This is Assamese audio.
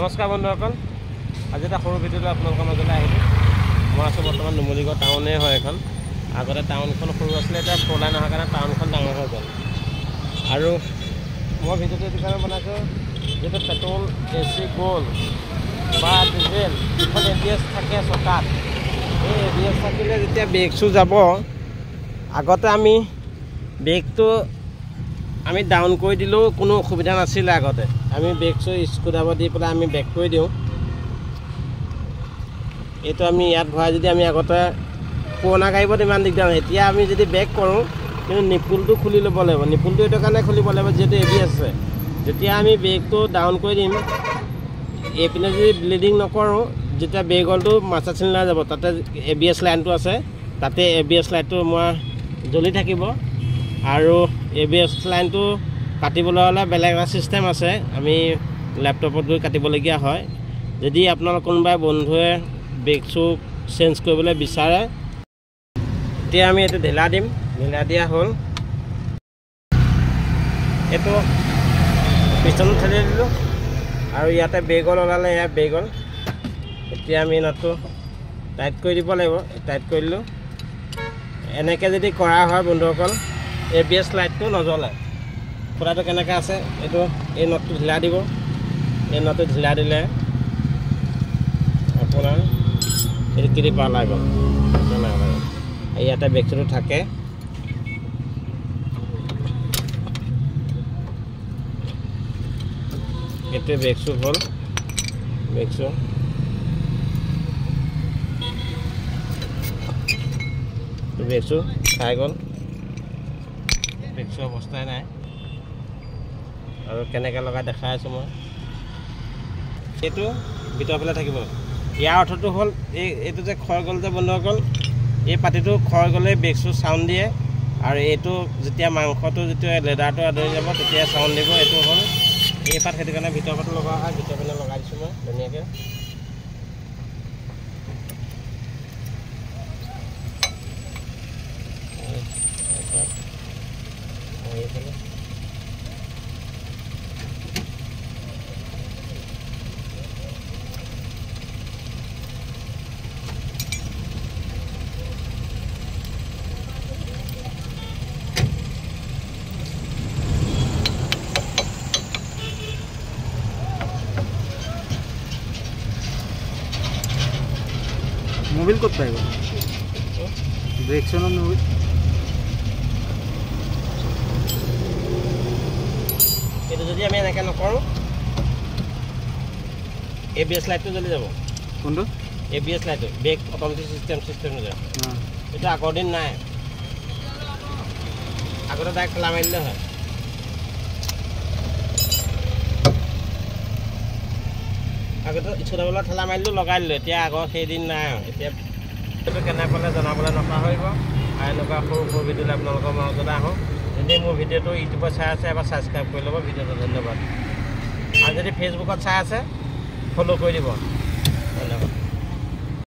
নমস্কাৰ বন্ধুসকল, আজি এটা সৰু ভিডিঅ'লৈ আপোনালোকৰ মাজলৈ আহিলোঁ। মই আছোঁ বৰ্তমান নুমলীগড় টাউনে হয় এখন। আগতে টাউনখন সৰু আছিলে, এতিয়া ফ'ৰলাইন অহাৰ কাৰণে টাউনখন ডাঙৰ হৈ গ'ল। আৰু মই ভিডিঅ'টো এইটো কাৰণে বনাইছোঁ, যিহেতু পেট্ৰল AC গ'ল বা ডিজেল এখন ABS থাকে চকাত, এই ABS থাকিলে যেতিয়া ব্ৰেক শ্বু যাব, আগতে আমি ব্ৰেকটো আমি ডাউন কৰি দিলেও কোনো অসুবিধা নাছিলে। আগতে আমি ব্ৰেক শ্বু স্ক্ৰু ড্ৰাইভাৰ দি পেলাই আমি ব্ৰেক কৰি দিওঁ। এইটো আমি ইয়াত ভৰাই যদি আমি আগতে পুৰণা গাড়ীবোৰত ইমান দিগদাৰ নহয়। এতিয়া আমি যদি ব্ৰেক কৰোঁ, কিন্তু নিপুলটো খুলি ল'ব লাগিব। নিপুলটো এইটো কাৰণে খুলিব লাগিব, যিহেতু ABS আছে। যেতিয়া আমি ব্ৰেকটো ডাউন কৰি দিম, এইপিনে যদি ব্লিডিং নকৰোঁ, যেতিয়া ব্ৰেকলটো মাষ্টাৰ চিলিণ্ডাৰ যাব, তাতে ABS লাইনটো আছে, তাতে ABS লাইনটো মই জ্বলি থাকিব। আৰু ABS লাইনটো কাটিবলৈ হ'লে বেলেগ এটা ছিষ্টেম আছে, আমি লেপটপত গৈ কাটিবলগীয়া হয়। যদি আপোনালোক কোনোবাই বন্ধুৱে ব্ৰেক শ্বু চেঞ্জ কৰিবলৈ বিচাৰে, এতিয়া আমি এইটো ঢিলা দিম। ঢিলা দিয়া হ'ল, এইটো পিষ্টনটো ঠেলি দিলোঁ আৰু ইয়াতে ব্ৰেকল ওলালে, ইয়াত ব্ৰেকল। এতিয়া আমি নটটো টাইট কৰি দিব লাগিব। টাইট কৰি দিলোঁ। এনেকৈ যদি কৰা হয় বন্ধুসকল, ABS লাইটটো নজ্বলে। ফুটাটো কেনেকৈ আছে, এইটো এই নটটো ঢিলা দিব। এই নটটো ঢিলা দিলে আপোনাৰ এইটো কিনি পালা গ'ল। ইয়াতে ব্ৰেক শ্বুটো থাকে। এইটোৱে ব্ৰেক শ্বু হ'ল। ব্ৰেক শ্বু খাই গ'ল। ব্ৰেক শ্বু অৱস্থাই নাই। আৰু কেনেকৈ লগাই দেখাই আছোঁ মই। এইটো ভিতৰৰ ফালে থাকিব। ইয়াৰ অৰ্থটো হ'ল এইটো যে ক্ষয় গ'ল যে বন্ধুসকল, এই পাতিটো ক্ষয় গ'লে ব্ৰেক শ্বু চাউণ্ড দিয়ে। আৰু এইটো যেতিয়া মাংসটো যেতিয়া লেডাৰটো আদৰি যাব, তেতিয়া চাউণ্ড দিব। এইটো হ'ল এই পাত, সেইটো কাৰণে ভিতৰৰ পাতটো লগোৱা হয়। ভিতৰৰ পিনে লগাই দিছোঁ মই ধুনীয়াকৈ। মোবিল ক'ত পাই গ'ল? ব্ৰেকশ্যনৰ মোবিল এইটো যদি আমি এনেকৈ নকৰোঁ, ABS লাইটটো জ্বলি যাব। কোনটো? ABS লাইটটো, ব্ৰেক অট'মেটিক চিষ্টেম হৈ যায়। এইটো আগৰ দিন নাই। আগতে ডাইৰেক্ট ঠেলা মাৰি দিলে হয়। আগতে স্ক্ৰুড্ৰাইভাৰত ঠেলা মাৰি দিলোঁ, লগাই দিলোঁ। এতিয়া আগৰ সেইদিন নাই আৰু। এতিয়া এইটো কেনে পালে জনাবলৈ নাপাহৰিব। আৰু এনেকুৱা সৰু সৰু ভিডিঅ'লৈ আপোনালোকৰ মাজলৈ আহোঁ। যদি মোৰ ভিডিঅ'টো ইউটিউবত চাই আছে, এবাৰ ছাবস্ক্ৰাইব কৰি ল'ব ভিডিঅ'টো। ধন্যবাদ। আৰু যদি ফেচবুকত চাই আছে, ফ'ল' কৰি দিব। ধন্যবাদ।